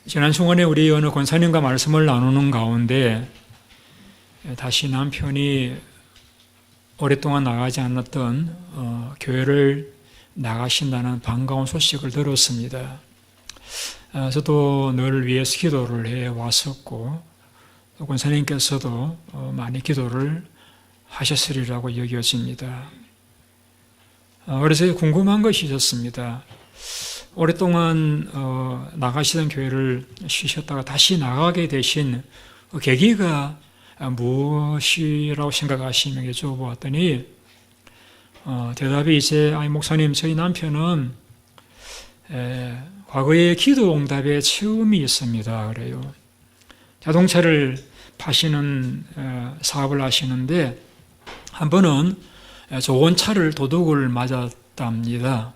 지난 중간에 우리 어느 권사님과 말씀을 나누는 가운데 다시 남편이 오랫동안 나가지 않았던 교회를 나가신다는 반가운 소식을 들었습니다. 저도 늘 위해서 기도를 해 왔었고 또 권사님께서도 많이 기도를 하셨으리라고 여겨집니다. 그래서 궁금한 것이 있었습니다. 오랫동안 나가시던 교회를 쉬셨다가 다시 나가게 되신 계기가 무엇이라고 생각하시면 여쭤보았더니 대답이 이제 목사님 저희 남편은 과거에 기도 응답에 체험이 있습니다. 그래요. 자동차를 파시는 사업을 하시는데 한 번은 좋은 차를 도둑을 맞았답니다.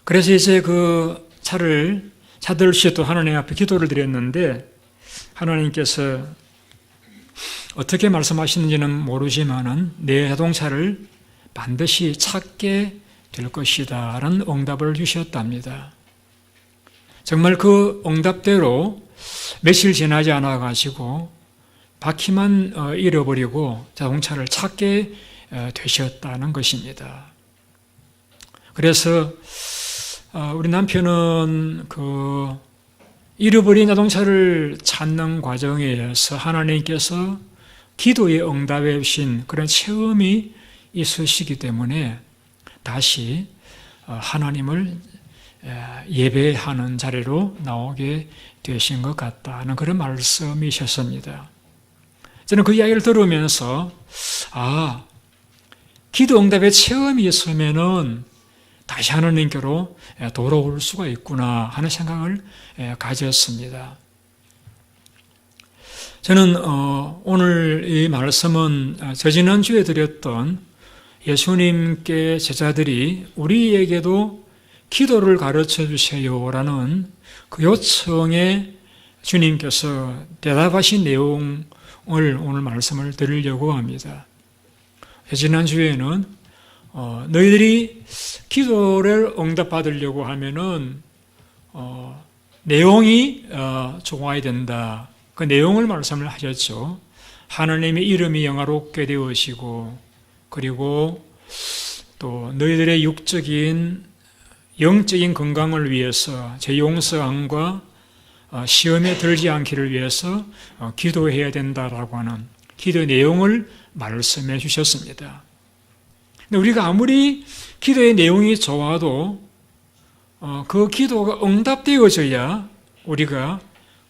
그래서 이제 그 차를 찾으시어 또 하나님 앞에 기도를 드렸는데 하나님께서 어떻게 말씀하시는지는 모르지만은 내 자동차를 반드시 찾게 될 것이다 라는 응답을 주셨답니다. 정말 그 응답대로 며칠 지나지 않아 가지고 바퀴만 잃어버리고 자동차를 찾게 되셨다는 것입니다. 그래서 우리 남편은 그 잃어버린 자동차를 찾는 과정에서 하나님께서 기도의 응답해 주신 그런 체험이 있으시기 때문에 다시 하나님을 예배하는 자리로 나오게 되신 것 같다는 그런 말씀이셨습니다. 저는 그 이야기를 들으면서 기도 응답의 체험이 있으면은 다시 하나님께로 돌아올 수가 있구나 하는 생각을 가졌습니다. 저는 오늘 이 말씀은 지난주에 드렸던 예수님께 제자들이 우리에게도 기도를 가르쳐 주세요라는 그 요청에 주님께서 대답하신 내용을 오늘 말씀을 드리려고 합니다. 지난주에는 너희들이 기도를 응답받으려고 하면은 내용이 좋아야 된다. 그 내용을 말씀을 하셨죠. 하나님의 이름이 영화롭게 되어지고 그리고 또 너희들의 육적인 영적인 건강을 위해서 제 용서함과 시험에 들지 않기를 위해서 기도해야 된다라고 하는 기도의 내용을 말씀해 주셨습니다. 근데 우리가 아무리 기도의 내용이 좋아도 그 기도가 응답되어져야 우리가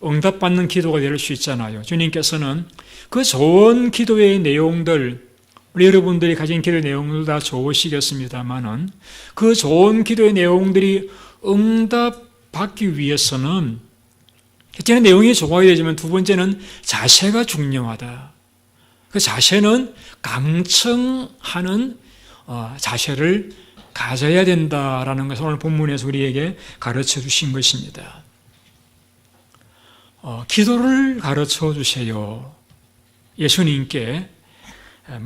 응답받는 기도가 될 수 있잖아요. 주님께서는 그 좋은 기도의 내용들, 우리 여러분들이 가진 기도의 내용들 다 좋으시겠습니다만은 그 좋은 기도의 내용들이 응답받기 위해서는 첫째는 내용이 좋아야 되지만 두 번째는 자세가 중요하다. 그 자세는 강청하는 자세를 가져야 된다라는 것을 오늘 본문에서 우리에게 가르쳐 주신 것입니다. 기도를 가르쳐 주세요. 예수님께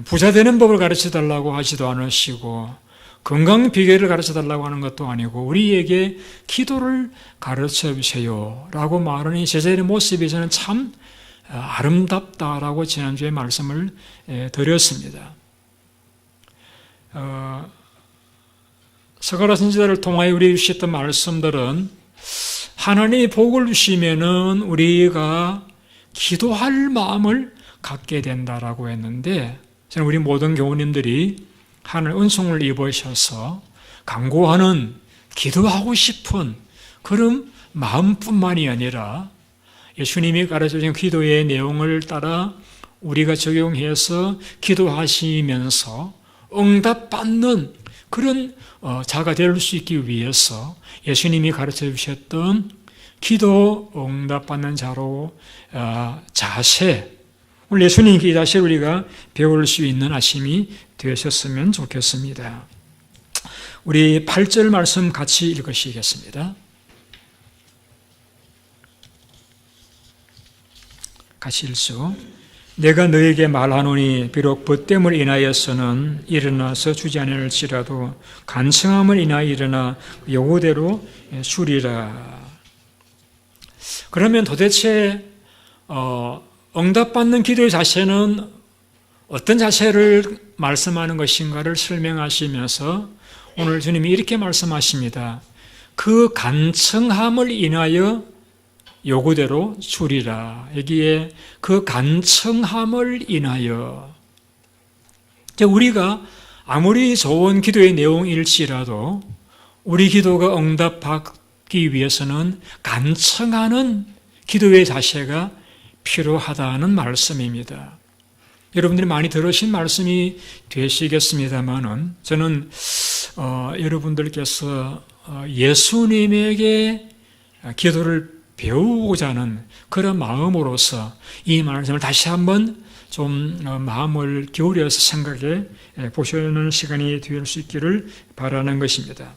부자 되는 법을 가르쳐 달라고 하지도 않으시고 건강 비결을 가르쳐 달라고 하는 것도 아니고 우리에게 기도를 가르쳐 주세요 라고 말하는 제자의 모습이 저는 참 아름답다라고 지난주에 말씀을 드렸습니다. 스가랴 선지자를 통하여 우리에게 주셨던 말씀들은 하나님이 복을 주시면은 우리가 기도할 마음을 갖게 된다라고 했는데 저는 우리 모든 교우님들이 하나님 은총을 입으셔서 간구하는 기도하고 싶은 그런 마음뿐만이 아니라 예수님이 가르쳐준 기도의 내용을 따라 우리가 적용해서 기도하시면서 응답받는 그런 자가 될 수 있기 위해서 예수님이 가르쳐 주셨던 기도 응답받는 자로 자세, 오늘 예수님께 이 자세를 우리가 배울 수 있는 아침이 되셨으면 좋겠습니다. 우리 8절 말씀 같이 읽으시겠습니다. 같이 읽죠. 내가 너에게 말하노니 비록 벗됨을 인하여서는 일어나서 주지 않을지라도 간청함을 인하여 일어나 요구대로 주리라. 그러면 도대체 응답받는 기도의 자세는 어떤 자세를 말씀하는 것인가를 설명하시면서 오늘 주님이 이렇게 말씀하십니다. 그 간청함을 인하여 요구대로 주리라. 여기에 그 간청함을 인하여, 우리가 아무리 좋은 기도의 내용일지라도 우리 기도가 응답받기 위해서는 간청하는 기도의 자세가 필요하다는 말씀입니다. 여러분들이 많이 들으신 말씀이 되시겠습니다만은 저는 여러분들께서 예수님에게 기도를 배우고자 하는 그런 마음으로서 이 말씀을 다시 한번 좀 마음을 기울여서 생각해 보시는 시간이 될 수 있기를 바라는 것입니다.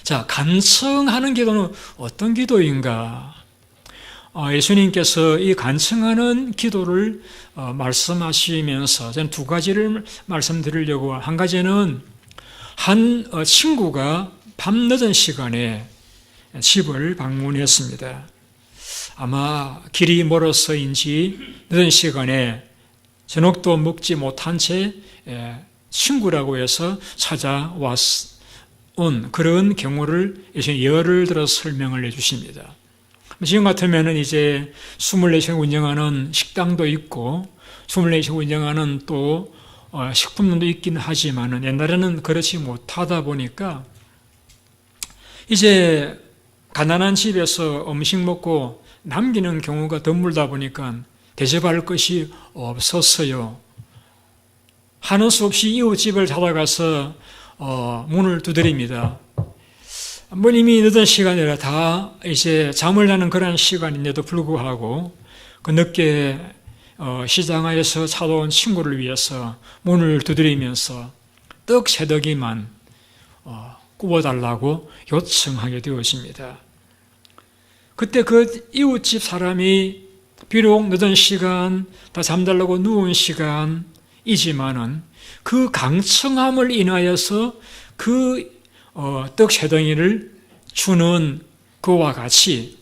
자, 간청하는 기도는 어떤 기도인가? 예수님께서 이 간청하는 기도를 말씀하시면서 저는 두 가지를 말씀드리려고, 한 가지는 한 친구가 밤늦은 시간에 집을 방문했습니다. 아마 길이 멀어서인지 늦은 시간에 저녁도 먹지 못한 채 친구라고 해서 찾아온 그런 경우를 예를 들어 설명을 해주십니다. 지금 같으면은 이제 24시간 운영하는 식당도 있고 24시간 운영하는 또 식품도 있긴 하지만은 옛날에는 그렇지 못하다 보니까 이제 가난한 집에서 음식 먹고 남기는 경우가 드물다 보니까 대접할 것이 없었어요. 하는 수 없이 이웃집을 찾아가서 문을 두드립니다. 이미 늦은 시간이라 다 이제 잠을 자는 그런 시간인데도 불구하고 그 늦게 시장에서 찾아온 친구를 위해서 문을 두드리면서 떡 3덩이만 구워달라고 요청하게 되었습니다. 그때 그 이웃집 사람이 비록 늦은 시간, 다 잠자려고 누운 시간이지만은 그 강청함을 인하여서 그 떡 3덩이를 주는 그와 같이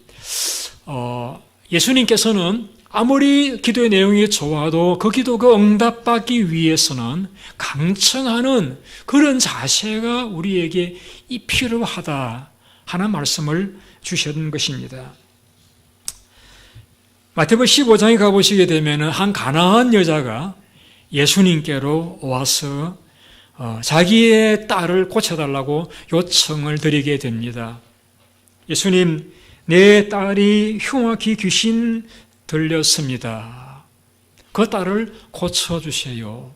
예수님께서는 아무리 기도의 내용이 좋아도 그 기도가 응답받기 위해서는 강청하는 그런 자세가 우리에게 필요하다 하는 말씀을 주셨던 것입니다. 마태복음 15장에 가보시게 되면 한 가난한 여자가 예수님께로 와서 자기의 딸을 고쳐달라고 요청을 드리게 됩니다. 예수님, 내 딸이 흉악히 귀신 들렸습니다. 그 딸을 고쳐주세요.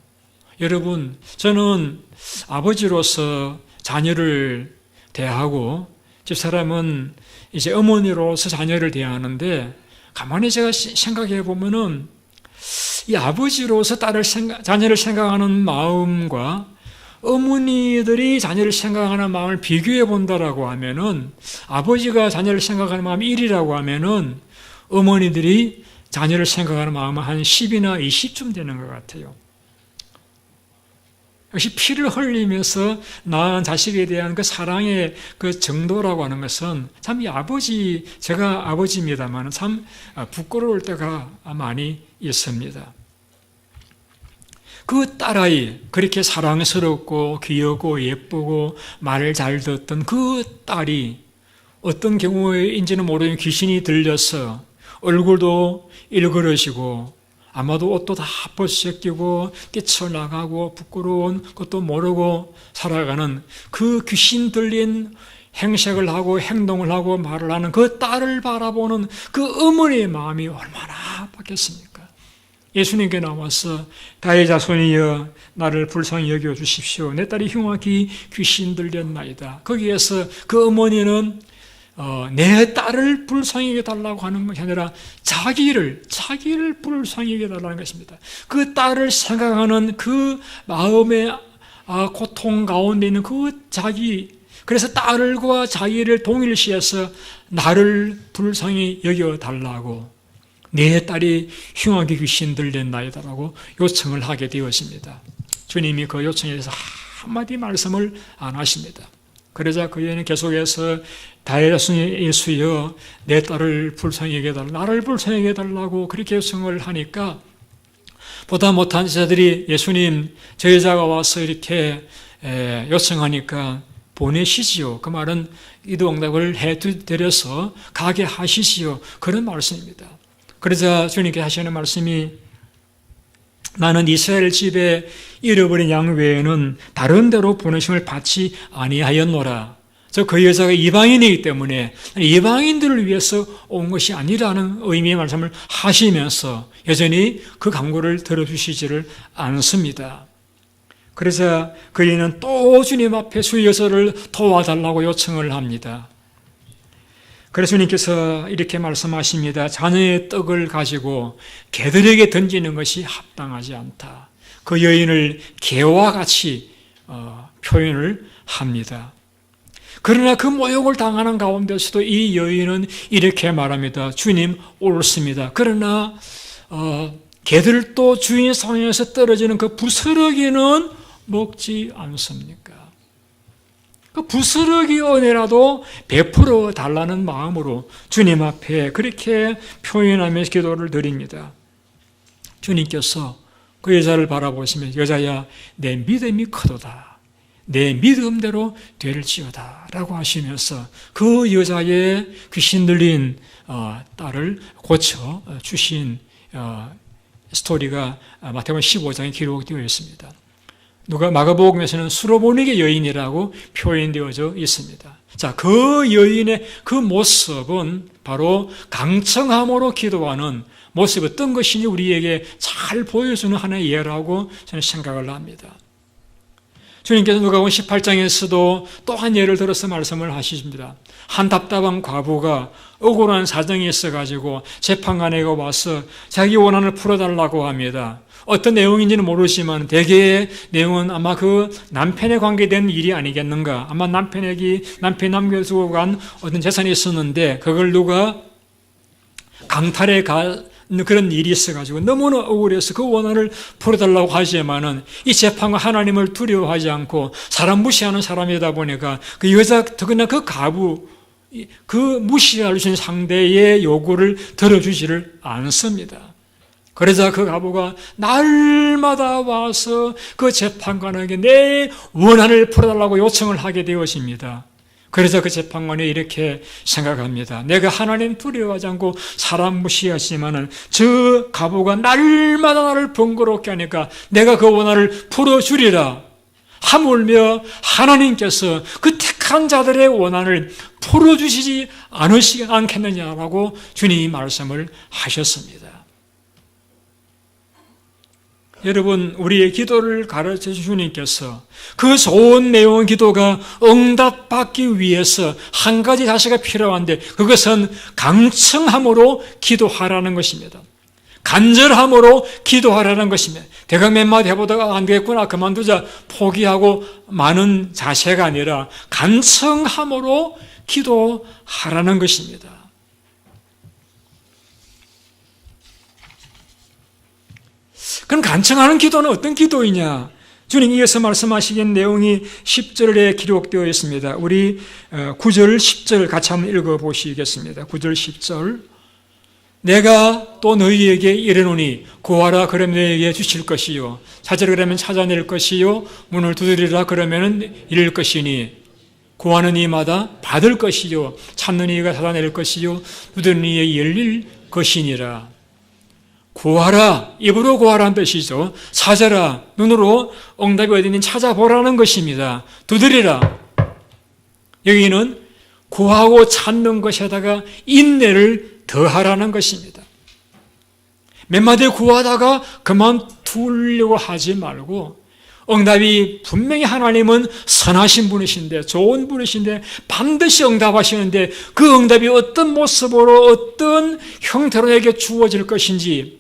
여러분, 저는 아버지로서 자녀를 대하고 집사람은 이제 어머니로서 자녀를 대하는데 가만히 제가 생각해 보면은 이 아버지로서 자녀를 생각하는 마음과 어머니들이 자녀를 생각하는 마음을 비교해 본다라고 하면은 아버지가 자녀를 생각하는 마음이 1이라고 하면은 어머니들이 자녀를 생각하는 마음은 한 10이나 20쯤 되는 것 같아요. 역시 피를 흘리면서 낳은 자식에 대한 그 사랑의 그 정도라고 하는 것은 참 제가 아버지입니다만 참 부끄러울 때가 많이 있습니다. 그 딸아이, 그렇게 사랑스럽고 귀엽고 예쁘고 말을 잘 듣던 그 딸이 어떤 경우인지는 모르는 귀신이 들려서 얼굴도 일그러지고 아마도 옷도 다 벗겨지고 뛰쳐나가고 부끄러운 것도 모르고 살아가는 그 귀신 들린 행색을 하고 행동을 하고 말을 하는 그 딸을 바라보는 그 어머니의 마음이 얼마나 바뀌었습니까? 예수님께 나와서 다윗 자손이여 나를 불쌍히 여겨주십시오. 내 딸이 흉악히 귀신 들렸나이다. 거기에서 그 어머니는 내 딸을 불쌍히 여겨달라고 하는 것이 아니라 자기를 불쌍히 여겨달라는 것입니다. 그 딸을 생각하는 그 마음의 고통 가운데 있는 그 그래서 딸과 자기를 동일시해서 나를 불쌍히 여겨달라고 내 딸이 흉하게 귀신 들렸나이다라고 요청을 하게 되었습니다. 주님이 그 요청에 대해서 한마디 말씀을 안 하십니다. 그러자 그 여인은 계속해서 다윗의 예수여 내 딸을 불쌍히 여겨달라, 나를 불쌍히 여겨달라고 그렇게 요청을 하니까 보다 못한 제자들이 예수님 저 여자가 와서 이렇게 요청하니까 보내시지요. 그 말은 기도 응답을 해드려서 가게 하시지요. 그런 말씀입니다. 그러자 주님께 하시는 말씀이 나는 이스라엘 집에 잃어버린 양 외에는 다른 데로 보내심을 받지 아니하였노라. 그 여자가 이방인이기 때문에 이방인들을 위해서 온 것이 아니라는 의미의 말씀을 하시면서 여전히 그 간구를 들어주시지를 않습니다. 그래서 그이는 또 주님 앞에 수 여자를 도와달라고 요청을 합니다. 그래서 주님께서 이렇게 말씀하십니다. 자녀의 떡을 가지고 개들에게 던지는 것이 합당하지 않다. 그 여인을 개와 같이 표현을 합니다. 그러나 그 모욕을 당하는 가운데서도 이 여인은 이렇게 말합니다. 주님 옳습니다. 그러나 개들도 주인 손에서 떨어지는 그 부스러기는 먹지 않습니까? 그 부스러기 은혜라도 베풀어 달라는 마음으로 주님 앞에 그렇게 표현하면서 기도를 드립니다. 주님께서 그 여자를 바라보시며 여자야 내 믿음이 크도다. 내 믿음대로 될지어다 라고 하시면서 그 여자의 귀신 들린 딸을 고쳐 주신 스토리가 마태복음 15장에 기록되어 있습니다. 마가복음에서는 수로보니게 여인이라고 표현되어져 있습니다. 자, 그 여인의 그 모습은 바로 강청함으로 기도하는 모습이 어떤 것인지 우리에게 잘 보여주는 하나의 예라고 저는 생각을 합니다. 주님께서 누가복음 18장에서도 또 한 예를 들어서 말씀을 하십니다. 한 답답한 과부가 억울한 사정이 있어가지고 재판관에게 와서 자기 원한을 풀어달라고 합니다. 어떤 내용인지는 모르지만 대개의 내용은 아마 그 남편에 관계된 일이 아니겠는가. 아마 남편이 남겨두고 간 어떤 재산이 있었는데 그걸 누가 강탈해 그런 일이 있어가지고 너무나 억울해서 그 원한을 풀어달라고 하지만은 이 재판관 하나님을 두려워하지 않고 사람 무시하는 사람이다 보니까 그 여자, 특히나 그 가부, 그 무시할 수 있는 상대의 요구를 들어주지를 않습니다. 그러자 그 가부가 날마다 와서 그 재판관에게 내 원한을 풀어달라고 요청을 하게 되었습니다. 그래서 그 재판관이 이렇게 생각합니다. 내가 하나님 두려워하지 않고 사람 무시하지만은 저 가부가 날마다 나를 번거롭게 하니까 내가 그 원한을 풀어주리라. 하물며 하나님께서 그 택한 자들의 원한을 풀어주시지 않겠느냐라고 주님이 말씀을 하셨습니다. 여러분, 우리의 기도를 가르쳐 주신 주님께서 그 좋은 내용의 기도가 응답받기 위해서 한 가지 자세가 필요한데 그것은 강청함으로 기도하라는 것입니다. 간절함으로 기도하라는 것입니다. 대강 몇 마디 해보다가 안 되겠구나 그만두자 포기하고 마는 자세가 아니라 간청함으로 기도하라는 것입니다. 그럼 간청하는 기도는 어떤 기도이냐? 주님 이어서 말씀하시긴 내용이 10절에 기록되어 있습니다. 우리 9절, 10절 같이 한번 읽어보시겠습니다. 9절, 10절. 내가 또 너희에게 이르노니 구하라 그러면 너희에게 주실 것이요 찾으라 그러면 찾아낼 것이요 문을 두드리라 그러면 열릴 것이니 구하는 이마다 받을 것이요 찾는 이가 찾아낼 것이요 두드리는 이에 열릴 것이니라. 구하라, 입으로 구하라는 뜻이죠. 찾아라, 눈으로 응답이 어디 있는지 찾아보라는 것입니다. 두드리라. 여기는 구하고 찾는 것에다가 인내를 더하라는 것입니다. 몇 마디 구하다가 그만두려고 하지 말고 응답이 분명히 하나님은 선하신 분이신데 좋은 분이신데 반드시 응답하시는데 그 응답이 어떤 모습으로 어떤 형태로 내게 주어질 것인지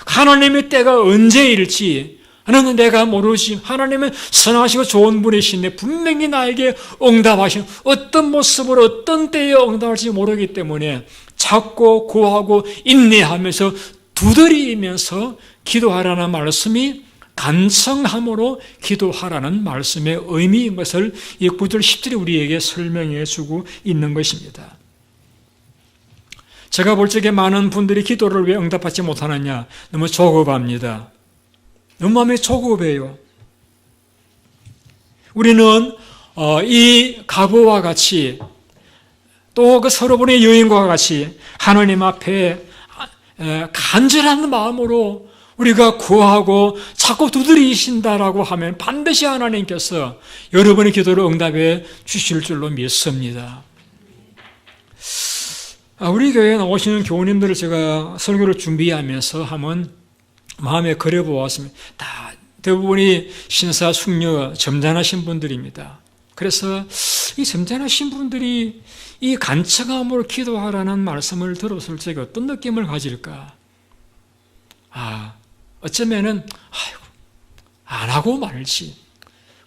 하나님의 때가 언제일지 하나는 내가 모르지. 하나님은 선하시고 좋은 분이신데 분명히 나에게 응답하신 어떤 모습으로 어떤 때에 응답할지 모르기 때문에 찾고 구하고 인내하면서 두드리면서 기도하라는 말씀이 간청함으로 기도하라는 말씀의 의미인 것을 이 9절 10절이 우리에게 설명해 주고 있는 것입니다. 제가 볼 적에 많은 분들이 기도를 왜 응답받지 못하느냐? 너무 조급합니다. 너무 마음이 조급해요. 우리는 이 가부와 같이 또 그 서로분의 여인과 같이 하나님 앞에 간절한 마음으로 우리가 구하고 자꾸 두드리신다라고 하면 반드시 하나님께서 여러분의 기도를 응답해 주실 줄로 믿습니다. 우리 교회에 나오시는 교우님들을 제가 설교를 준비하면서 한번 마음에 그려보았습니다. 다 대부분이 신사, 숙녀, 점잖으신 분들입니다. 그래서 이 점잖으신 분들이 이 간청함으로 기도하라는 말씀을 들었을 적에 어떤 느낌을 가질까? 어쩌면은 안 하고 말지.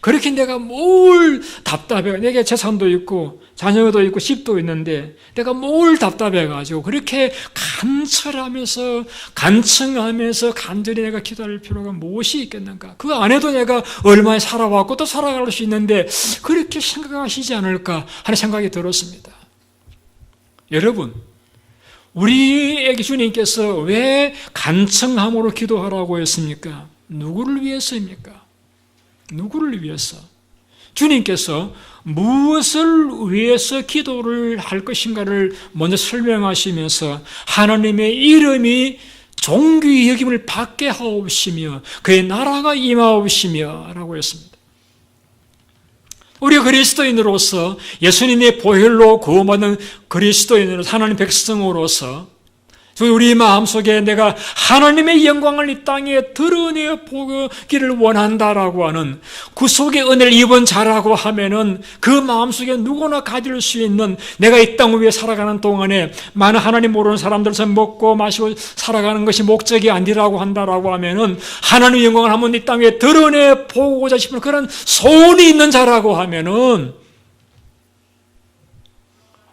그렇게 내가 뭘 답답해. 내게 재산도 있고 자녀도 있고 집도 있는데 내가 뭘 답답해가지고 그렇게 간청하면서 간절히 내가 기도할 필요가 무엇이 있겠는가? 그 안에도 내가 얼마나 살아왔고 또 살아갈 수 있는데 그렇게 생각하시지 않을까 하는 생각이 들었습니다. 여러분, 우리에게 주님께서 왜 간청함으로 기도하라고 했습니까? 누구를 위해서입니까? 누구를 위해서? 주님께서 무엇을 위해서 기도를 할 것인가를 먼저 설명하시면서 하나님의 이름이 존귀히 여김을 받게 하옵시며 그의 나라가 임하옵시며 라고 했습니다. 우리 그리스도인으로서 예수님의 보혈로 구원받은 그리스도인으로서 하나님 백성으로서 우리 마음속에 내가 하나님의 영광을 이 땅에 드러내 보기를 원한다라고 하는 구속의 은혜를 입은 자라고 하면은 그 마음속에 누구나 가질 수 있는 내가 이 땅 위에 살아가는 동안에 많은 하나님 모르는 사람들서 먹고 마시고 살아가는 것이 목적이 아니라고 한다라고 하면은 하나님의 영광을 한번 이 땅에 드러내 보고자 싶은 그런 소원이 있는 자라고 하면은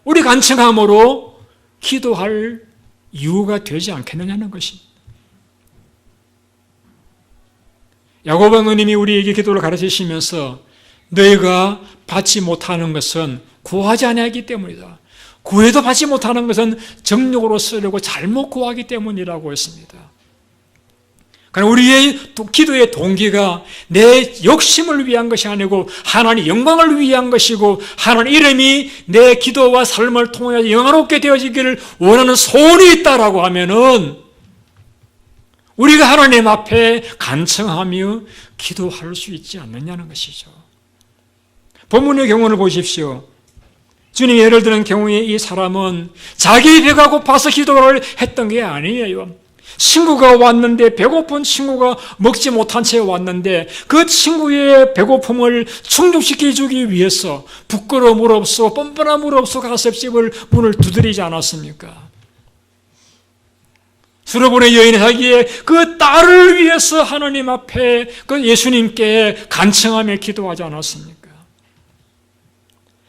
우리 간청함으로 기도할 이유가 되지 않겠느냐는 것입니다. 야고보 누님이 우리에게 기도를 가르치시면서 너희가 받지 못하는 것은 구하지 아니하기 때문이다. 구해도 받지 못하는 것은 정욕으로 쓰려고 잘못 구하기 때문이라고 했습니다. 그러나 우리의 기도의 동기가 내 욕심을 위한 것이 아니고 하나님 영광을 위한 것이고 하나님 이름이 내 기도와 삶을 통해 영화롭게 되어지기를 원하는 소원이 있다라고 하면은 우리가 하나님 앞에 간청하며 기도할 수 있지 않느냐는 것이죠. 본문의 경우를 보십시오. 주님이 예를 드는 경우에 이 사람은 자기 배가 고파서 기도를 했던 게 아니에요. 친구가 왔는데 배고픈 친구가 먹지 못한 채 왔는데 그 친구의 배고픔을 충족시켜주기 위해서 부끄러움을 없어 뻔뻔함을 없어 가섭집을 문을 두드리지 않았습니까? 수로보는 여인의 자기의 그 딸을 위해서 하나님 앞에 그 예수님께 간청하며 기도하지 않았습니까?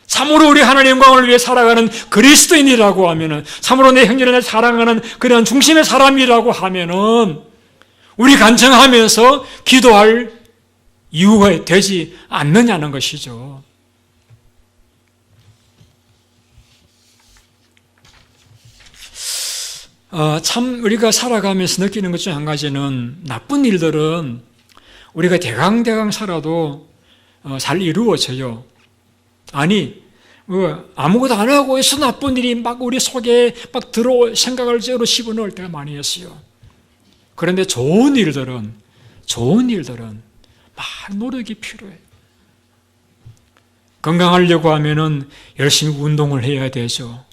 참으로 우리 하나님의 영광을 위해 살아가는 그리스도인이라고 하면은, 참으로 내 형제를 사랑하는 그런 중심의 사람이라고 하면은, 우리 간청하면서 기도할 이유가 되지 않느냐는 것이죠. 참 우리가 살아가면서 느끼는 것 중 한 가지는 나쁜 일들은 우리가 대강대강 살아도 잘 이루어져요. 아니 아무것도 안 하고 있어 나쁜 일이 막 우리 속에 막 생각을 저로 집어넣을 때가 많이 있어요. 그런데 좋은 일들은 많은 노력이 필요해요. 건강하려고 하면은 열심히 운동을 해야 되죠.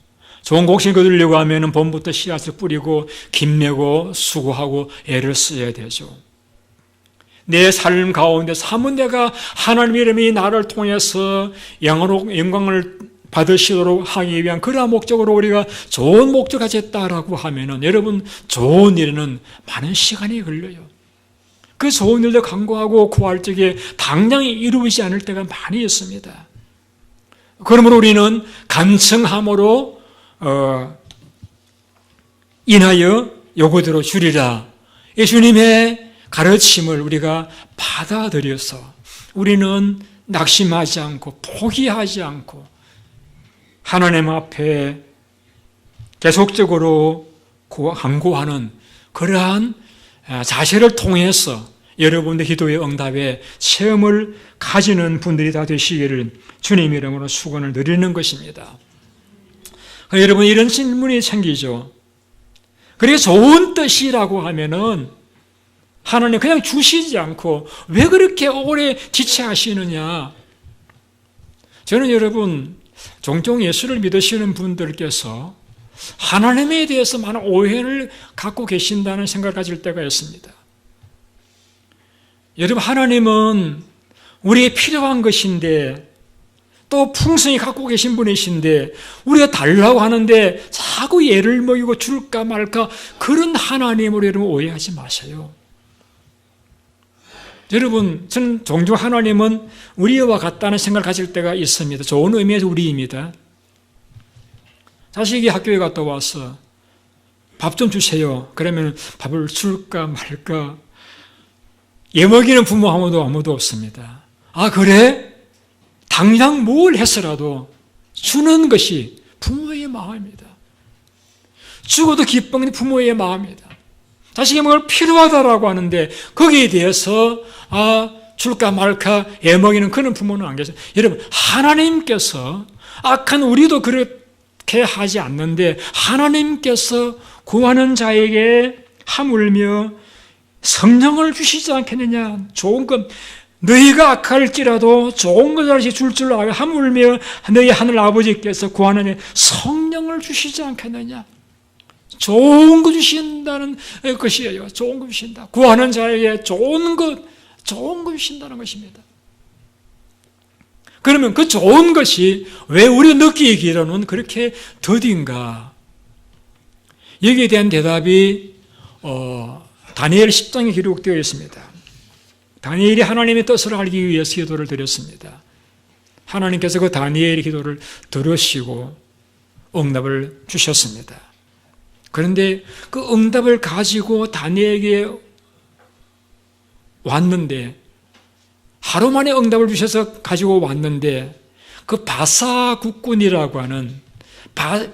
좋은 곡식 거두려고 하면은 봄부터 씨앗을 뿌리고 김매고 수고하고 애를 써야 되죠. 내 삶 가운데 사문 내가 하나님의 이름이 나를 통해서 영광을 받으시도록 하기 위한 그러한 목적으로 우리가 좋은 목적 가졌다라고 하면은 여러분 좋은 일에는 많은 시간이 걸려요. 그 좋은 일도 간구하고 구할 적에 당장 이루어지지 않을 때가 많이 있습니다. 그러므로 우리는 간청함으로 인하여 요구대로 주리라. 예수님의 가르침을 우리가 받아들여서 우리는 낙심하지 않고 포기하지 않고 하나님 앞에 계속적으로 간구하는 그러한 자세를 통해서 여러분의 기도의 응답에 체험을 가지는 분들이 다 되시기를 주님 이름으로 축원을 드리는 것입니다. 여러분, 이런 질문이 생기죠. 그렇게 좋은 뜻이라고 하면은 하나님 그냥 주시지 않고 왜 그렇게 오래 지체하시느냐? 저는 여러분, 종종 예수를 믿으시는 분들께서 하나님에 대해서 많은 오해를 갖고 계신다는 생각을 가질 때가 있습니다. 여러분, 하나님은 우리의 필요한 것인데 또 풍성히 갖고 계신 분이신데 우리가 달라고 하는데 자꾸 예를 먹이고 줄까 말까, 그런 하나님으로 여러분 오해하지 마세요. 여러분, 저는 종종 하나님은 우리와 같다는 생각을 가질 때가 있습니다. 좋은 의미에서 우리입니다. 자식이 학교에 갔다 와서 밥 좀 주세요. 그러면 밥을 줄까 말까, 예먹이는 부모 아무도 없습니다. 아, 그래? 당장 뭘 해서라도 주는 것이 부모의 마음입니다. 주고도 기쁜 부모의 마음입니다. 자식이 뭘 필요하다라고 하는데 거기에 대해서 줄까 말까 애먹이는 그런 부모는 안 계세요. 여러분, 하나님께서 악한 우리도 그렇게 하지 않는데 하나님께서 구하는 자에게 하물며 성령을 주시지 않겠느냐. 좋은 것, 너희가 악할지라도 좋은 것을 줄 줄 알고 하물며 너희 하늘 아버지께서 구하는 성령을 주시지 않겠느냐. 좋은 거 주신다는 것이에요. 좋은 거 주신다. 구하는 자에게 좋은 거 주신다는 것입니다. 그러면 그 좋은 것이 왜 우리가 느끼기로는 그렇게 더딘가? 여기에 대한 대답이 다니엘 10장에 기록되어 있습니다. 다니엘이 하나님의 뜻을 알기 위해서 기도를 드렸습니다. 하나님께서 그 다니엘의 기도를 들으시고 응답을 주셨습니다. 그런데 그 응답을 가지고 다니엘에게 왔는데, 하루 만에 응답을 주셔서 가지고 왔는데, 그 바사 국군이라고 하는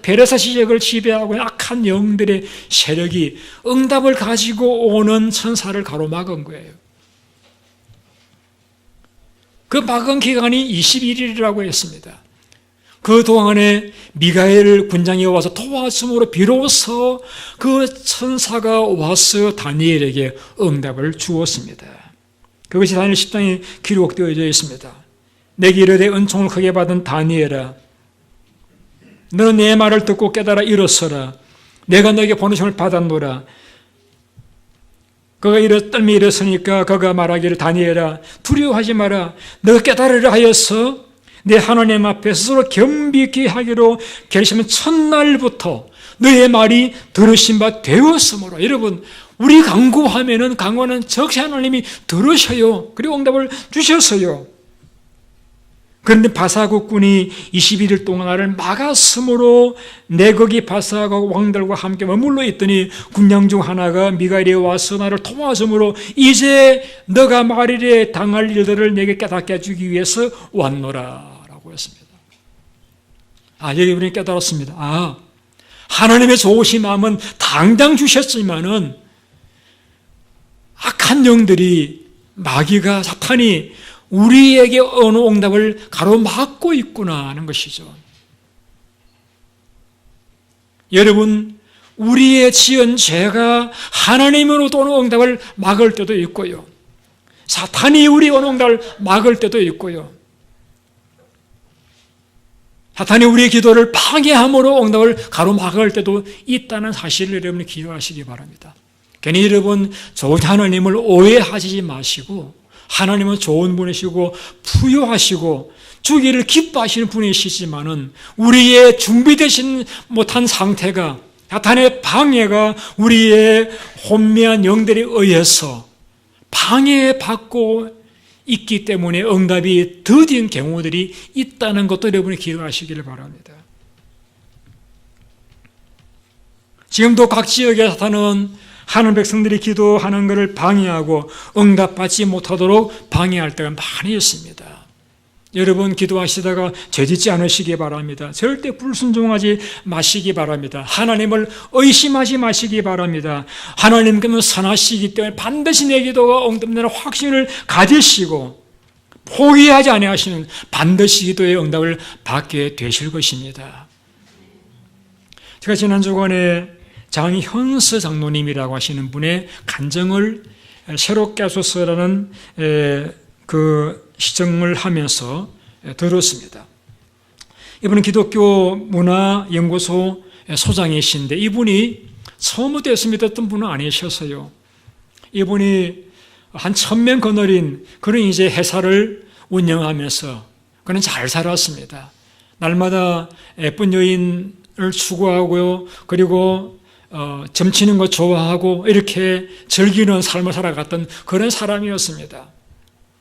베르사 지역을 지배하고 있는 악한 영들의 세력이 응답을 가지고 오는 천사를 가로막은 거예요. 그 막은 기간이 21일이라고 했습니다. 그 동안에 미가엘 군장이 와서 도와줌으로 비로소 그 천사가 와서 다니엘에게 응답을 주었습니다. 그것이 다니엘 10장에 기록되어져 있습니다. 내게 이르되 은총을 크게 받은 다니엘아, 너는 내 말을 듣고 깨달아 일어서라. 내가 너에게 보내심을 받았노라. 그가 떨며 일어서니까 그가 말하기를 다니엘아, 두려워하지 마라. 너가 깨달으려 하여서 내 하나님 앞에 스스로 겸비케 하기로 결심한 첫날부터 너의 말이 들으신 바 되었으므로. 여러분, 우리 간구하면은 간구하는 적시 하나님이 들으셔요. 그리고 응답을 주셨어요. 그런데 바사국군이 21일 동안 나를 막았으므로 내 거기 바사가 왕들과 함께 머물러 있더니 군장 중 하나가 미가엘이 와서 나를 도와주므로 이제 너가 말일에 당할 일들을 내게 깨닫게 해주기 위해서 왔노라 라고 했습니다. 여러분이 깨달았습니다. 하나님의 좋으신 마음은 당장 주셨지만은 악한 영들이, 마귀가, 사탄이 우리에게 어느 응답을 가로막고 있구나 하는 것이죠. 여러분, 우리의 지은 죄가 하나님으로부터 오는 응답을 막을 때도 있고요. 사탄이 우리의 오는 응답을 막을 때도 있고요. 사탄이 우리의 기도를 방해함으로 응답을 가로막을 때도 있다는 사실을 여러분이 기억하시기 바랍니다. 괜히 여러분, 좋은 하나님을 오해하시지 마시고, 하나님은 좋은 분이시고 부유하시고 주기를 기뻐하시는 분이시지만은 우리의 준비되신 못한 상태가, 사탄의 방해가 우리의 혼미한 영들에 의해서 방해받고 있기 때문에 응답이 더딘 경우들이 있다는 것도 여러분이 기억하시기를 바랍니다. 지금도 각 지역의 사탄은 하는 백성들이 기도하는 것을 방해하고 응답받지 못하도록 방해할 때가 많이 있습니다. 여러분 기도하시다가 죄짓지 않으시기 바랍니다. 절대 불순종하지 마시기 바랍니다. 하나님을 의심하지 마시기 바랍니다. 하나님께는 선하시기 때문에 반드시 내 기도가 응답되는 확신을 가지시고 포기하지 아니하시는 반드시 기도의 응답을 받게 되실 것입니다. 제가 지난 주간에 장현서 장로님이라고 하시는 분의 간증을 새롭게 하소서라는 그 시청을 하면서 들었습니다. 이분은 기독교 문화연구소 소장이신데 이분이 처음부터 예수 믿었던 분은 아니셨어요. 이분이 한 1000명 거느린 그런 이제 회사를 운영하면서 그는 잘 살았습니다. 날마다 예쁜 여인을 추구하고요. 그리고 점치는 거 좋아하고 이렇게 즐기는 삶을 살아갔던 그런 사람이었습니다.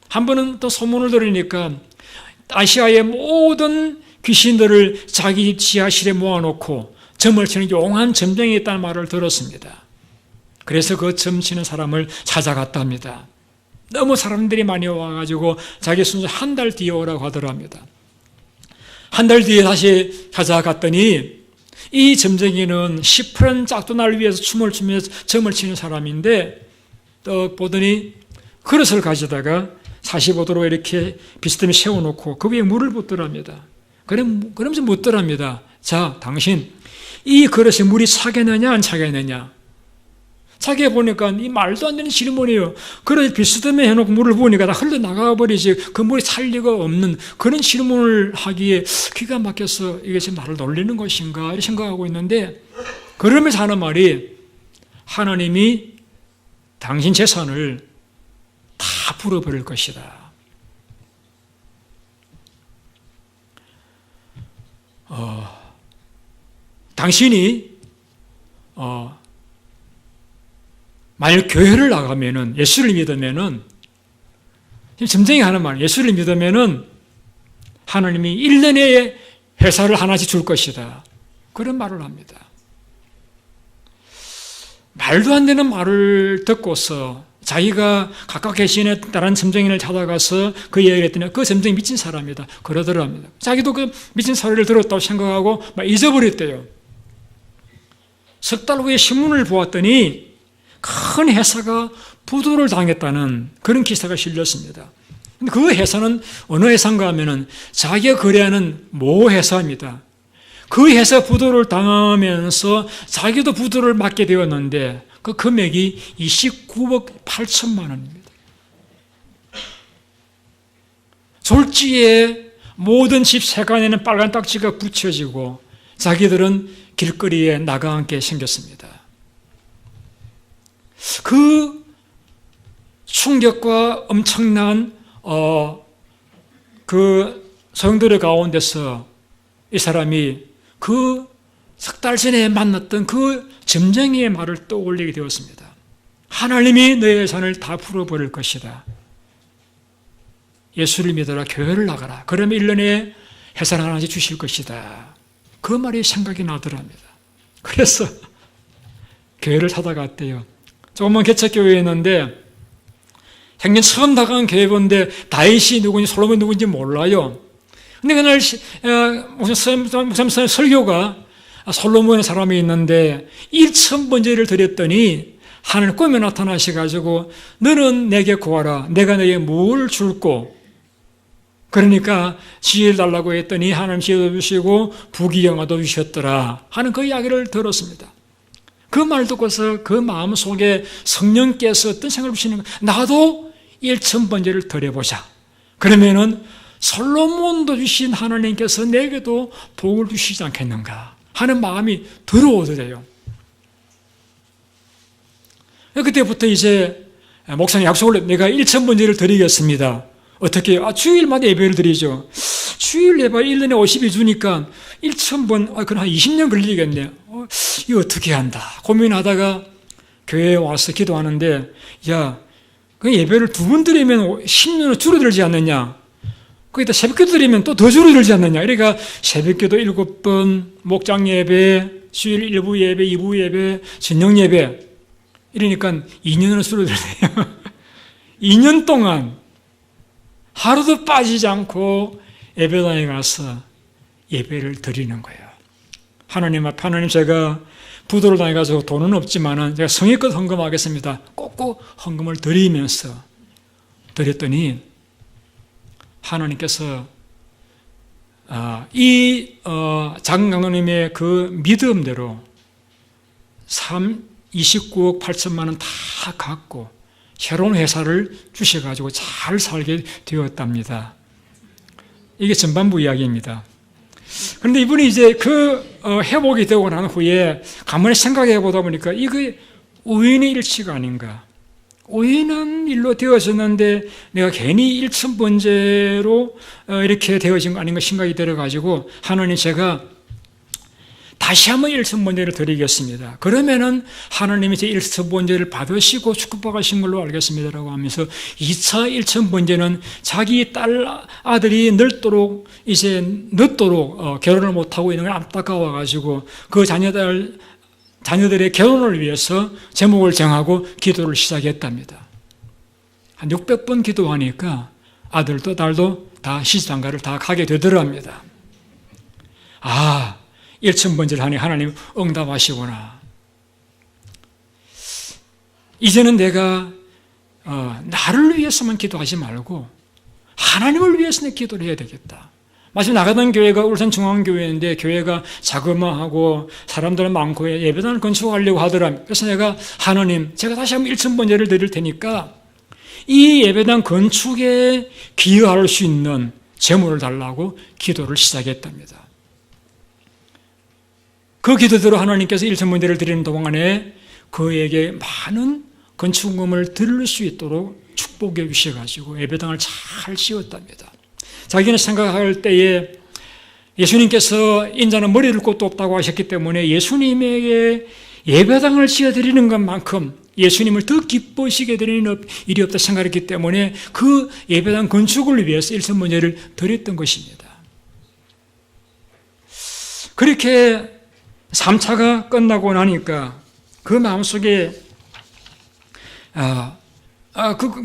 한 번은 또 소문을 들으니까 아시아의 모든 귀신들을 자기 지하실에 모아놓고 점을 치는 용한 점쟁이 있다는 말을 들었습니다. 그래서 그 점치는 사람을 찾아갔답니다. 너무 사람들이 많이 와가지고 자기 순서 한 달 뒤에 오라고 하더랍니다. 한 달 뒤에 다시 찾아갔더니 이 점쟁이는 시퍼런 짝두날 위에서 춤을 추면서 점을 치는 사람인데 또 보더니 그릇을 가져다가 45도로 이렇게 비스듬히 세워놓고 그 위에 물을 붓더랍니다. 그러면서 묻더랍니다. 자, 당신 이 그릇에 물이 차겠느냐 안 차겠느냐? 차게 보니까 이 말도 안 되는 질문이에요. 그릇 비스듬히 해놓고 물을 부으니까 다 흘러나가 버리지 그 물이 찰 리가 없는 그런 질문을 하기에 귀가 막혀서 이게 지금 나를 놀리는 것인가 이렇게 생각하고 있는데 그러면서 하는 말이 하나님이 당신 재산을 다 불어버릴 것이다. 당신이 만약 교회를 나가면은 예수를 믿으면은 지금 점쟁이 하는 말 예수를 믿으면은 하나님이 1년에 회사를 하나씩 줄 것이다. 그런 말을 합니다. 말도 안 되는 말을 듣고서 자기가 각각 계시는 다른 점쟁이를 찾아가서 그 이야기를 했더니 그 점쟁이 미친 사람이다. 그러더랍니다. 자기도 그 미친 소리를 들었다고 생각하고 막 잊어버렸대요. 석 달 후에 신문을 보았더니 큰 회사가 부도를 당했다는 그런 기사가 실렸습니다. 근데 그 회사는 어느 회사인가 하면은 자기가 거래하는 모 회사입니다. 그 회사 부도를 당하면서 자기도 부도를 맞게 되었는데 그 금액이 29억 8천만 원입니다. 졸지에 모든 집 세간에는 빨간 딱지가 붙여지고 자기들은 길거리에 나가앉게 생겼습니다. 그 충격과 엄청난 그 소용돌이 가운데서 이 사람이 그 석 달 전에 만났던 그 점쟁이의 말을 떠올리게 되었습니다. 하나님이 너의 재산을 다 풀어버릴 것이다. 예수를 믿어라. 교회를 나가라. 그러면 1년에 회사를 하나씩 주실 것이다. 그 말이 생각이 나더랍니다. 그래서 교회를 찾아갔대요. 조그만 개척교회였는데 생전 처음 나간 교회인데 다윗이 누군지 솔로몬이 누군지 몰라요. 근데 그날 무슨 설교가 솔로몬의 사람이 있는데 1,000번제를 드렸더니 하늘 꿈에 나타나셔가지고 너는 내게 구하라. 내가 너에게 뭘 줄고 그러니까 지혜를 달라고 했더니 하나님 지혜도 주시고 부귀영화도 주셨더라 하는 그 이야기를 들었습니다. 그 말 듣고서 그 마음속에 성령께서 어떤 생각을 주시는 거예요. 나도 1,000번제를 드려보자. 그러면은 솔로몬도 주신 하나님께서 내게도 복을 주시지 않겠는가 하는 마음이 들어오더래요. 그때부터 이제 목사님 약속을 내가 1,000번제를 드리겠습니다. 어떻게? 주일마다 예배를 드리죠. 주일 예배 1년에 52주니까 1,000번, 그럼 한 20년 걸리겠네. 이거 어떻게 한다. 고민하다가 교회에 와서 기도하는데, 야, 그 예배를 2번 드리면 10년은 줄어들지 않느냐. 거기다 새벽기도 드리면 또 더 줄어들지 않느냐. 그러니까 새벽기도 7번, 목장 예배, 주일 1부 예배, 2부 예배, 저녁 예배. 이러니까 2년을 수료되네요. 2년 동안 하루도 빠지지 않고 예배당에 가서 예배를 드리는 거예요. 하나님 앞에, 하나님 제가 부도를 당해가지고 돈은 없지만은 제가 성의껏 헌금하겠습니다. 꼭꼭 헌금을 드리면서 드렸더니 하나님께서 이 작은 강도님의 그 믿음대로 29억 8천만 원 다 갖고 새로운 회사를 주셔가지고 잘 살게 되었답니다. 이게 전반부 이야기입니다. 그런데 이분이 이제 회복이 되고 난 후에 가만히 생각해 보다 보니까 이게 우연의 일치가 아닌가. 우연한 일로 되어졌는데 내가 괜히 일천번제로 이렇게 되어진 거 아닌가 생각이 들어가지고 하나님 제가 다시 한번 일천번제를 드리겠습니다. 그러면은 하나님이 제 일천번제를 받으시고 축복하신 걸로 알겠습니다라고 하면서 2차 일천번제는 자기 딸 아들이 늦도록 결혼을 못하고 있는 걸 안타까워가지고 그 자녀들의 결혼을 위해서 제목을 정하고 기도를 시작했답니다. 한 600번 기도하니까 아들도 딸도 다 시집장가를 다 가게 되더랍니다. 일천번제를 하니 하나님 응답하시구나. 이제는 내가 나를 위해서만 기도하지 말고 하나님을 위해서 내 기도를 해야 되겠다. 마침 나가던 교회가 울산중앙교회인데 교회가 자그마하고 사람들은 많고 예배당을 건축하려고 하더랍니다. 그래서 내가 하나님 제가 다시 한번 일천번제를 드릴 테니까 이 예배당 건축에 기여할 수 있는 재물을 달라고 기도를 시작했답니다. 그 기도대로 하나님께서 일천번제를 드리는 동안에 그에게 많은 건축금을 드릴 수 있도록 축복해 주셔가지고 예배당을 잘 지었답니다. 자기는 생각할 때에 예수님께서 인자는 머리를 곳도 없다고 하셨기 때문에 예수님에게 예배당을 지어드리는 것만큼 예수님을 더 기뻐하시게 되는 일이 없다 생각했기 때문에 그 예배당 건축을 위해서 일천번제를 드렸던 것입니다. 그렇게 3차가 끝나고 나니까 그 마음속에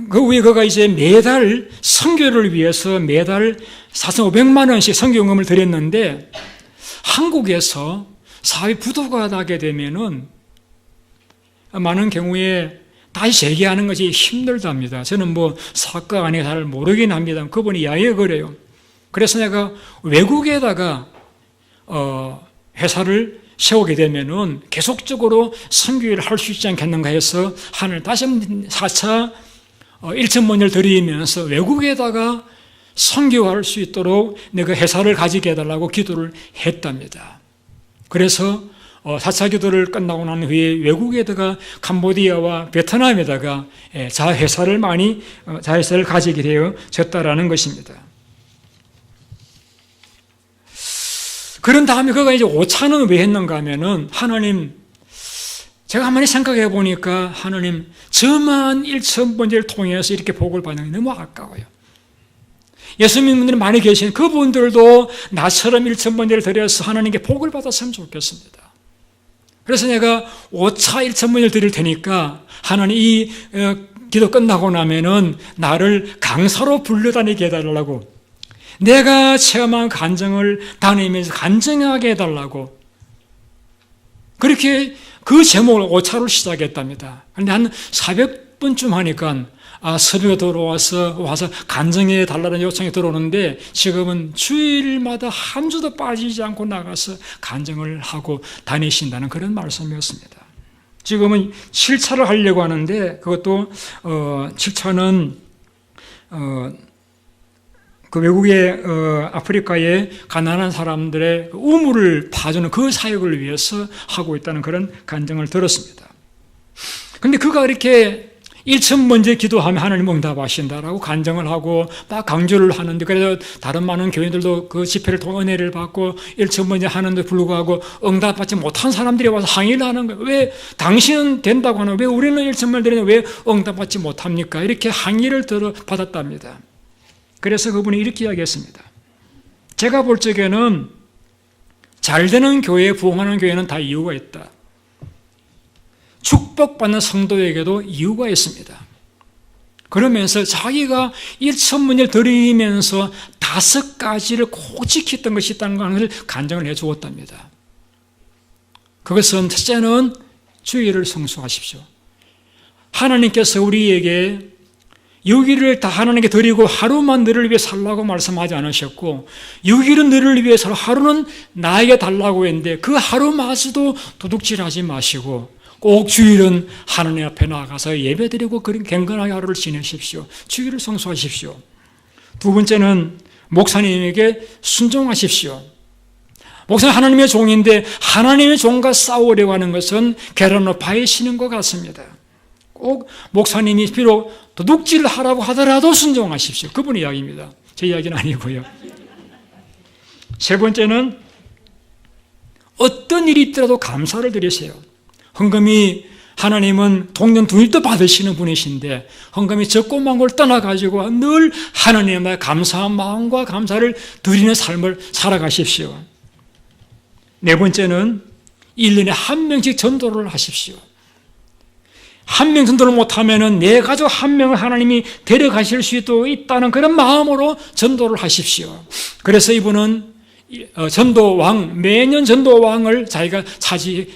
그 후에 그가 이제 매달 선교를 위해서 매달 4,500만 원씩 선교금을 드렸는데 한국에서 사회 부도가 나게 되면은 많은 경우에 다시 재개하는 것이 힘들답니다. 저는 사학과 아니고 잘 모르긴 합니다. 그분이 이야기가 그래요. 그래서 내가 외국에다가 회사를 세우게 되면은 계속적으로 선교를 할 수 있지 않겠는가 해서 하늘 다시 한번 4차 일천번제를 드리면서 외국에다가 선교할 수 있도록 내가 회사를 가지게 해달라고 기도를 했답니다. 그래서 4차 기도를 끝나고 난 후에 외국에다가 캄보디아와 베트남에다가 자회사를 가지게 되어졌다라는 것입니다. 그런 다음에 그가 이제 5차는 왜 했는가 하면은 하나님, 제가 한번 생각해 보니까 하나님, 저만 일천번제를 통해서 이렇게 복을 받는 게 너무 아까워요. 예수님들이 많이 계신 그분들도 나처럼 일천번제를 드려서 하나님께 복을 받았으면 좋겠습니다. 그래서 내가 5차 일천번제를 드릴 테니까 하나님 이 기도 끝나고 나면은 나를 강사로 불러다니게 해달라고, 내가 체험한 간증을 다니면서 간증하게 해달라고, 그렇게 그 제목을 5차로 시작했답니다. 그런데 한 400번쯤 하니까 섭외가 들어와서 간증해 달라는 요청이 들어오는데 지금은 주일마다 한 주도 빠지지 않고 나가서 간증을 하고 다니신다는 그런 말씀이었습니다. 지금은 7차를 하려고 하는데 그것도 7차는 그 외국의 아프리카의 가난한 사람들의 우물을 파주는 그 사역을 위해서 하고 있다는 그런 간증을 들었습니다. 그런데 그가 이렇게 일천번제 기도하면 하나님 응답하신다라고 간증을 하고 막 강조를 하는데, 그래서 다른 많은 교인들도 그 집회를 통해 은혜를 받고 일천번제 하는데 불구하고 응답받지 못한 사람들이 와서 항의를 하는 거예요. 왜 당신은 된다고 하나, 왜 우리는 일천번제 드리는데 왜 응답받지 못합니까? 이렇게 항의를 받았답니다. 그래서 그분이 이렇게 이야기했습니다. 제가 볼 적에는 잘 되는 교회, 부흥하는 교회는 다 이유가 있다. 축복받는 성도에게도 이유가 있습니다. 그러면서 자기가 1,000문제를 드리면서 5가지를 꼭 지켰던 것이 있다는 것을 간증을 해 주었답니다. 그것은 첫째는 주의를 성수하십시오. 하나님께서 우리에게 6일을 다 하나님께 드리고 하루만 너를 위해 살라고 말씀하지 않으셨고 6일은 너를 위해 살고 하루는 나에게 달라고 했는데 그 하루마저도 도둑질하지 마시고 꼭 주일은 하나님 앞에 나가서 예배드리고 그런 경건하게 하루를 지내십시오. 주일을 성수하십시오. 두 번째는 목사님에게 순종하십시오. 목사는 하나님의 종인데 하나님의 종과 싸우려고 하는 것은 계란 높이에 신은 것 같습니다. 꼭 목사님이 비록 도둑질을 하라고 하더라도 순종하십시오. 그분의 이야기입니다. 제 이야기는 아니고요. 세 번째는 어떤 일이 있더라도 감사를 드리세요. 헌금이 하나님은 동년 두일도 받으시는 분이신데 헌금이 적고 많은 걸 떠나가지고 늘 하나님의 감사한 마음과 감사를 드리는 삶을 살아가십시오. 네 번째는 1년에 한 명씩 전도를 하십시오. 한 명 전도를 못하면 내 가족 한 명을 하나님이 데려가실 수도 있다는 그런 마음으로 전도를 하십시오. 그래서 이분은 전도왕, 매년 전도왕을 자기가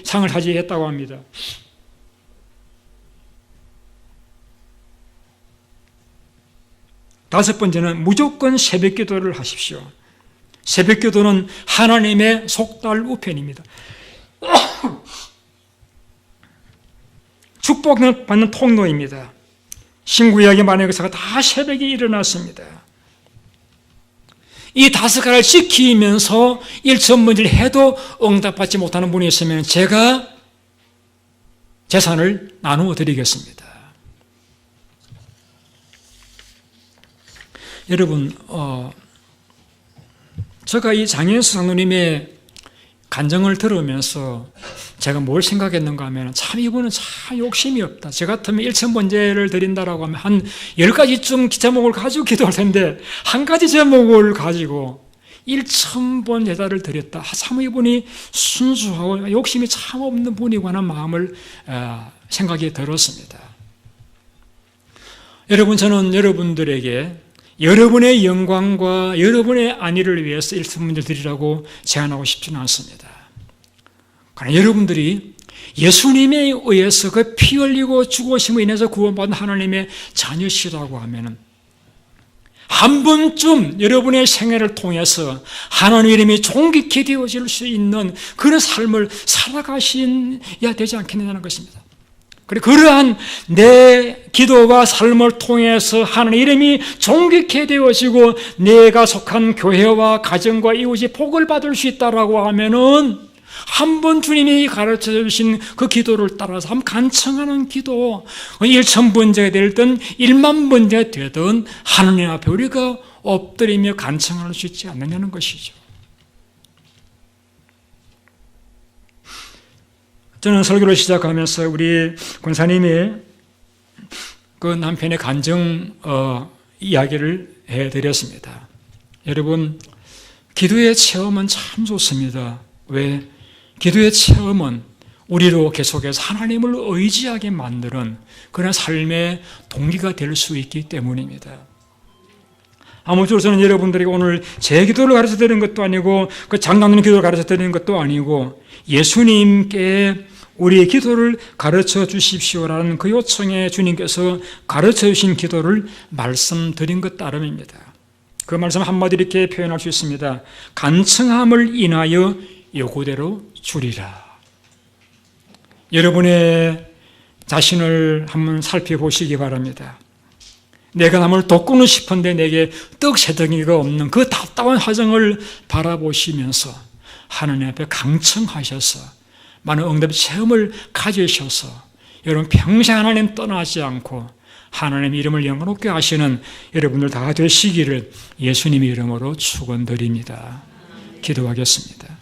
상을 차지했다고 합니다. 다섯 번째는 무조건 새벽 기도를 하십시오. 새벽 기도는 하나님의 속달 우편입니다. 축복받는 통로입니다. 신구 이야기 만의 역사가 다 새벽에 일어났습니다. 이 5가지를 지키면서 1,000문제를 해도 응답받지 못하는 분이 있으면 제가 재산을 나누어 드리겠습니다. 여러분, 제가 이 장현수 장로님의 간증을 들으면서 제가 뭘 생각했는가 하면 참 이분은 참 욕심이 없다. 저 같으면 1,000번제를 드린다라고 하면 한 10가지쯤 제목을 가지고 기도할 텐데 한 가지 제목을 가지고 1,000번 제사를 드렸다. 참 이분이 순수하고 욕심이 참 없는 분이고 하는 마음을 생각이 들었습니다. 여러분, 저는 여러분들에게 여러분의 영광과 여러분의 안위를 위해서 1,000번제를 드리라고 제안하고 싶지는 않습니다. 그러나 여러분들이 예수님에 의해서 그 피 흘리고 죽으심으로 인해서 구원받은 하나님의 자녀시라고 하면 한 번쯤 여러분의 생애를 통해서 하나님의 이름이 존귀케 되어질 수 있는 그런 삶을 살아가셔야 되지 않겠느냐는 것입니다. 그리고 그러한 내 기도와 삶을 통해서 하나님의 이름이 존귀케 되어지고 내가 속한 교회와 가정과 이웃이 복을 받을 수 있다라고 하면은 한 번 주님이 가르쳐 주신 그 기도를 따라서 한번 간청하는 기도, 1,000번제가 되든 10,000번제가 되든 하나님 앞에 우리가 엎드리며 간청할 수 있지 않느냐는 것이죠. 저는 설교를 시작하면서 우리 권사님이 그 남편의 간증 이야기를 해드렸습니다. 여러분, 기도의 체험은 참 좋습니다. 왜? 기도의 체험은 우리로 계속해서 하나님을 의지하게 만드는 그런 삶의 동기가 될 수 있기 때문입니다. 아무쪼록 저는 여러분들에게 오늘 제 기도를 가르쳐 드리는 것도 아니고 그 장로님 기도를 가르쳐 드리는 것도 아니고 예수님께 우리의 기도를 가르쳐 주십시오라는 그 요청에 주님께서 가르쳐 주신 기도를 말씀드린 것 따름입니다. 그 말씀 한마디로 이렇게 표현할 수 있습니다. 간청함을 인하여 요구대로 주리라. 여러분의 자신을 한번 살펴보시기 바랍니다. 내가 남을 돕고는 싶은데 내게 떡새덩이가 없는 그 답답한 화정을 바라보시면서 하나님 앞에 강청하셔서 많은 응답의 체험을 가지셔서 여러분 평생 하나님 떠나지 않고 하나님 이름을 영광롭게 하시는 여러분들 다 되시기를 예수님의 이름으로 축원드립니다. 기도하겠습니다.